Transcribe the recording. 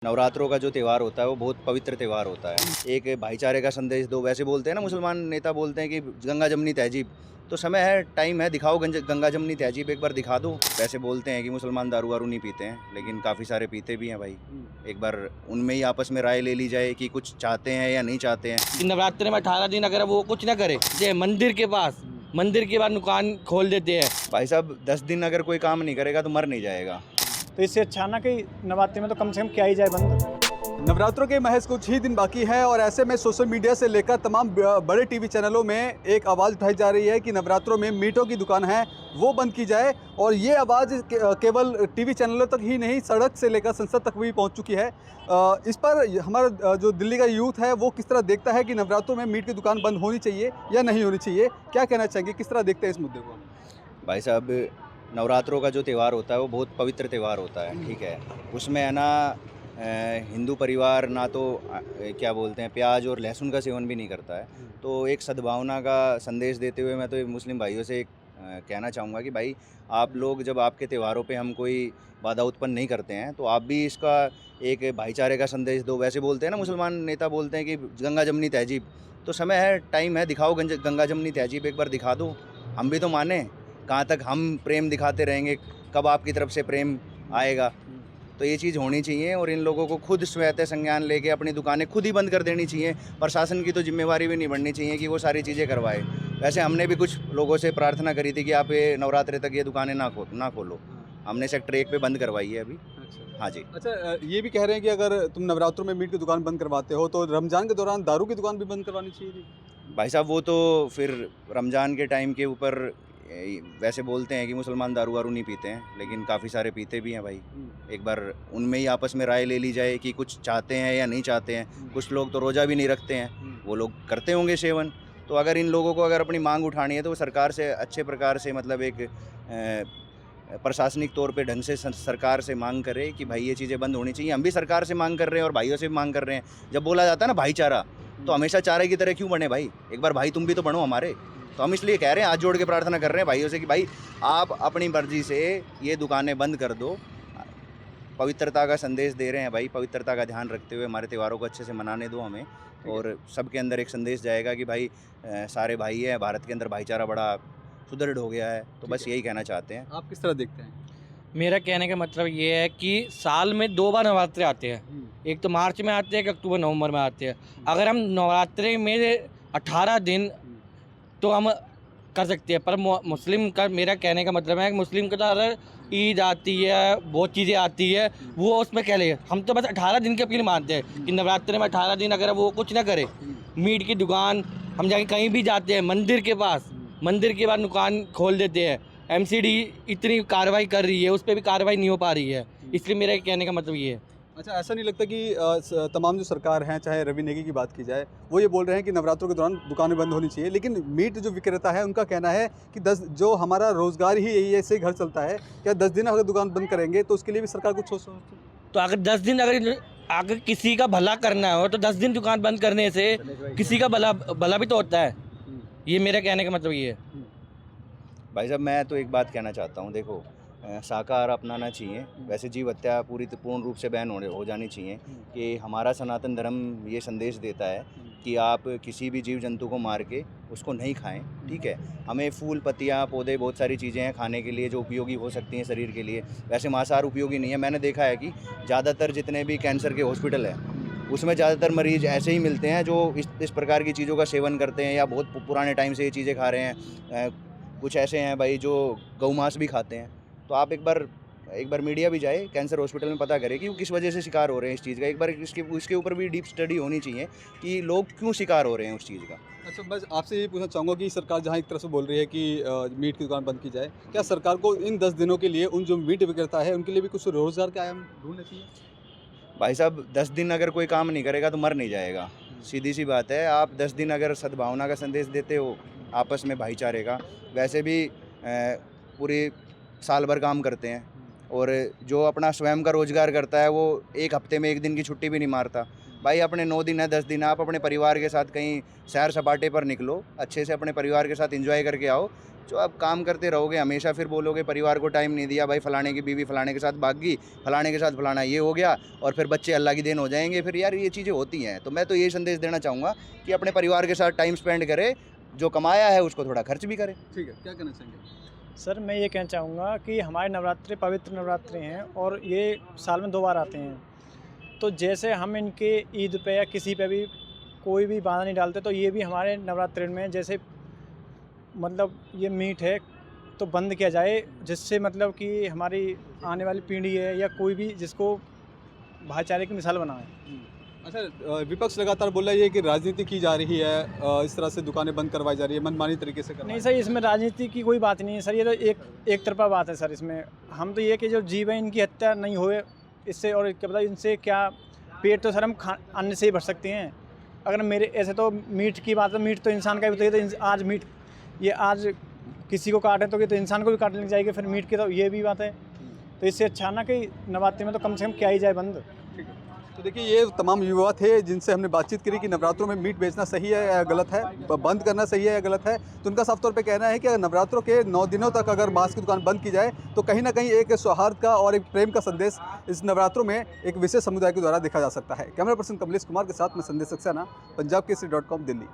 नवरात्रों का जो त्यौहार होता है वो बहुत पवित्र त्यौहार होता है। एक भाईचारे का संदेश दो, वैसे बोलते हैं ना, मुसलमान नेता बोलते हैं कि गंगा जमनी तहजीब। तो समय है, टाइम है, दिखाओ गंगा जमनी तहजीब एक बार दिखा दो। वैसे बोलते हैं कि मुसलमान दारू वारू नहीं पीते हैं, लेकिन काफ़ी सारे पीते भी हैं भाई। एक बार उनमें ही आपस में राय ले ली जाए कि कुछ चाहते हैं या नहीं चाहते हैं। कि नवरात्रि में 18 दिन अगर वो कुछ ना करे, जैसे मंदिर के बाद दुकान खोल देते हैं। भाई साहब 10 दिन अगर कोई काम नहीं करेगा तो मर नहीं जाएगा। तो इससे अच्छा ना कि नवरात्रि में तो कम से कम क्या ही जाए बंद। नवरात्रों के महज कुछ ही दिन बाकी हैं और ऐसे में सोशल मीडिया से लेकर तमाम बड़े टीवी चैनलों में एक आवाज़ उठाई जा रही है कि नवरात्रों में मीटों की दुकान है वो बंद की जाए। और ये आवाज़ केवल टीवी चैनलों तक ही नहीं, सड़क से लेकर संसद तक भी पहुंच चुकी है। इस पर हमारा जो दिल्ली का यूथ है वो किस तरह देखता है कि नवरात्रों में मीट की दुकान बंद होनी चाहिए या नहीं होनी चाहिए, क्या कहना चाहेंगे, किस तरह देखते हैं इस मुद्दे को? भाई साहब नवरात्रों का जो त्यौहार होता है वो बहुत पवित्र त्यौहार होता है, ठीक है। उसमें है ना हिंदू परिवार ना तो क्या बोलते हैं, प्याज और लहसुन का सेवन भी नहीं करता है। तो एक सद्भावना का संदेश देते हुए मैं तो मुस्लिम भाइयों से कहना चाहूँगा कि भाई आप लोग जब आपके त्योहारों पे हम कोई बाधा उत्पन्न नहीं करते हैं तो आप भी इसका एक भाईचारे का संदेश दो। वैसे बोलते हैं ना, मुसलमान नेता बोलते हैं कि गंगा जमनी तहजीब। तो समय है, टाइम है, दिखाओ गंगा जमनी तहजीब एक बार दिखा दो। हम भी तो माने, कहाँ तक हम प्रेम दिखाते रहेंगे, कब आपकी तरफ से प्रेम आएगा। तो ये चीज़ होनी चाहिए और इन लोगों को खुद स्वतः संज्ञान लेके अपनी दुकानें खुद ही बंद कर देनी चाहिए। प्रशासन की तो जिम्मेवारी भी नहीं बननी चाहिए कि वो सारी चीज़ें करवाए। वैसे हमने भी कुछ लोगों से प्रार्थना करी थी कि आप ये नवरात्रि तक ये दुकानें ना खोलो। हमने सेक्टर 1 पे बंद करवाई है अभी। हाँ जी। अच्छा, ये भी कह रहे हैं कि अगर तुम नवरात्रों में मीट की दुकान बंद करवाते हो तो रमज़ान के दौरान दारू की दुकान भी बंद करवानी चाहिए थी। भाई साहब वो तो फिर रमज़ान के टाइम के ऊपर वैसे बोलते हैं कि मुसलमान दारू वारू नहीं पीते हैं, लेकिन काफ़ी सारे पीते भी हैं भाई। एक बार उनमें ही आपस में राय ले ली जाए कि कुछ चाहते हैं या नहीं चाहते हैं। कुछ लोग तो रोज़ा भी नहीं रखते हैं, वो लोग करते होंगे सेवन। तो अगर इन लोगों को अगर अपनी मांग उठानी है तो वो सरकार से अच्छे प्रकार से, मतलब एक प्रशासनिक तौर पे ढंग से सरकार से मांग करे कि भाई ये चीज़ें बंद होनी चाहिए। हम भी सरकार से मांग कर रहे हैं और भाइयों से भी मांग कर रहे हैं। जब बोला जाता है ना भाईचारा, तो हमेशा चारे की तरह क्यों बने भाई? एक बार भाई तुम भी तो बनो हमारे। तो हम इसलिए कह रहे हैं, हाथ जोड़ के प्रार्थना कर रहे हैं भाइयों से कि भाई आप अपनी मर्जी से ये दुकानें बंद कर दो। पवित्रता का संदेश दे रहे हैं भाई, पवित्रता का ध्यान रखते हुए हमारे त्योहारों को अच्छे से मनाने दो हमें। और सबके अंदर एक संदेश जाएगा कि भाई सारे भाई हैं, भारत के अंदर भाईचारा बड़ा सुदृढ़ हो गया है। तो बस यही कहना चाहते हैं। आप किस तरह देखते हैं? मेरा कहने का मतलब ये है कि साल में 2 बार नवरात्रि आते हैं। एक तो मार्च में आते हैं, एक अक्टूबर नवंबर में आते हैं। अगर हम नवरात्रि में 18 दिन तो हम कर सकते हैं, पर मुस्लिम का, मेरा कहने का मतलब है कि मुस्लिम का तो अगर ईद आती है, बहुत चीज़ें आती है, वो उसमें कह लेंगे। हम तो बस 18 दिन की अपील मानते हैं कि नवरात्रि में 18 दिन अगर वो कुछ ना करे, मीट की दुकान, हम जाके कहीं भी जाते हैं मंदिर के बाद दुकान खोल देते हैं। एमसीडी इतनी कार्रवाई कर रही है, उस पर भी कार्रवाई नहीं हो पा रही है। इसलिए मेरा कहने का मतलब ये है। अच्छा, ऐसा नहीं लगता कि तमाम जो सरकार हैं, चाहे रवि नेगी की बात की जाए, वो ये बोल रहे हैं कि नवरात्रों के दौरान दुकानें बंद होनी चाहिए, लेकिन मीट जो विक्रेता है उनका कहना है कि 10 जो हमारा रोज़गार ही यही ऐसे घर चलता है, क्या 10 दिन अगर दुकान बंद करेंगे तो उसके लिए भी सरकार कुछ सोच। तो अगर 10 दिन अगर किसी का भला करना हो तो 10 दिन दुकान बंद करने से किसी का भला भी तो होता है। ये मेरा कहने का मतलब ये है। भाई साहब मैं तो एक बात कहना चाहता हूँ, देखो शाकाहार अपनाना चाहिए। वैसे जीव हत्या पूर्ण रूप से बैन हो जानी चाहिए। कि हमारा सनातन धर्म ये संदेश देता है कि आप किसी भी जीव जंतु को मार के उसको नहीं खाएं, ठीक है। हमें फूल, पत्तियाँ, पौधे, बहुत सारी चीज़ें हैं खाने के लिए जो उपयोगी हो सकती हैं शरीर के लिए। वैसे मांसाहार उपयोगी नहीं है। मैंने देखा है कि ज़्यादातर जितने भी कैंसर के हॉस्पिटल हैं उसमें ज़्यादातर मरीज़ ऐसे ही मिलते हैं जो इस प्रकार की चीज़ों का सेवन करते हैं या बहुत पुराने टाइम से ये चीज़ें खा रहे हैं। कुछ ऐसे हैं भाई जो गौ मांस भी खाते हैं। तो आप एक बार मीडिया भी जाए, कैंसर हॉस्पिटल में पता करे कि वो किस वजह से शिकार हो रहे हैं इस चीज़ का। एक बार इसके ऊपर भी डीप स्टडी होनी चाहिए कि लोग क्यों शिकार हो रहे हैं उस चीज़ का। अच्छा, बस आपसे ये पूछना चाहूँगा कि सरकार जहाँ एक तरफ से बोल रही है कि मीट की दुकान बंद की जाए, क्या सरकार को इन 10 दिनों के लिए उन जो मीट विक्रेता है उनके लिए भी कुछ रोज़गार के आयाम ढूंढने चाहिए? भाई साहब 10 दिन अगर कोई काम नहीं करेगा तो मर नहीं जाएगा। सीधी सी बात है। आप 10 दिन अगर सद्भावना का संदेश देते हो, आपस में भाईचारे का, वैसे भी पूरी साल भर काम करते हैं और जो अपना स्वयं का रोज़गार करता है वो एक हफ्ते में 1 दिन की छुट्टी भी नहीं मारता। भाई अपने 9 दिन है, 10 दिन है, आप अपने परिवार के साथ कहीं सैर सपाटे पर निकलो, अच्छे से अपने परिवार के साथ एंजॉय करके आओ। जो आप काम करते रहोगे हमेशा, फिर बोलोगे परिवार को टाइम नहीं दिया, भाई फलाने की बीवी फलाने के साथ भाग गई, फलाने के साथ फलाना ये हो गया, और फिर बच्चे अल्लाह की देन हो जाएंगे, फिर यार ये चीज़ें होती हैं। तो मैं तो यही संदेश देना चाहूँगा कि अपने परिवार के साथ टाइम स्पेंड करे, जो कमाया है उसको थोड़ा खर्च भी करे। ठीक है, क्या कहना चाहेंगे? सर मैं ये कहना चाहूँगा कि हमारे नवरात्रे पवित्र नवरात्रे हैं और ये साल में 2 बार आते हैं। तो जैसे हम इनके ईद पे या किसी पे भी कोई भी बाधा नहीं डालते, तो ये भी हमारे नवरात्रि में जैसे मतलब ये मीट है तो बंद किया जाए, जिससे मतलब कि हमारी आने वाली पीढ़ी है या कोई भी जिसको भाईचारे की मिसाल बनाए। अच्छा, विपक्ष लगातार बोल रहा है कि राजनीति की जा रही है, इस तरह से दुकानें बंद करवाई जा रही है, मनमानी तरीके से नहीं सर, इसमें राजनीति की कोई बात नहीं है सर, ये तो एक तरफा बात है सर। इसमें हम तो ये कि जो जीव है इनकी हत्या नहीं होए इससे, और क्या पता इनसे क्या पेट तो सर हम अन्न से ही भर सकते हैं। अगर मेरे ऐसे तो मीट की बात है, मीट तो इंसान का भी तो, ये तो आज मीट ये आज किसी को काटे तो ये तो इंसान को भी काटने लग जाएगी, फिर मीट की तो ये भी बात है। तो इससे अच्छा ना कि नवरात्रि में तो कम से कम क्या ही जाए बंद। ठीक है, तो देखिए ये तमाम युवा थे जिनसे हमने बातचीत करी कि नवरात्रों में मीट बेचना सही है या गलत है, बंद करना सही है या गलत है। तो उनका साफ तौर पे कहना है कि अगर नवरात्रों के 9 दिनों तक अगर मांस की दुकान बंद की जाए तो कहीं ना कहीं एक सौहार्द का और एक प्रेम का संदेश इस नवरात्रों में एक विशेष समुदाय के द्वारा देखा जा सकता है। कैमरा पर्सन कमलेश कुमार के साथ मैं संदेश सक्सेना, पंजाब केसरी.com, दिल्ली।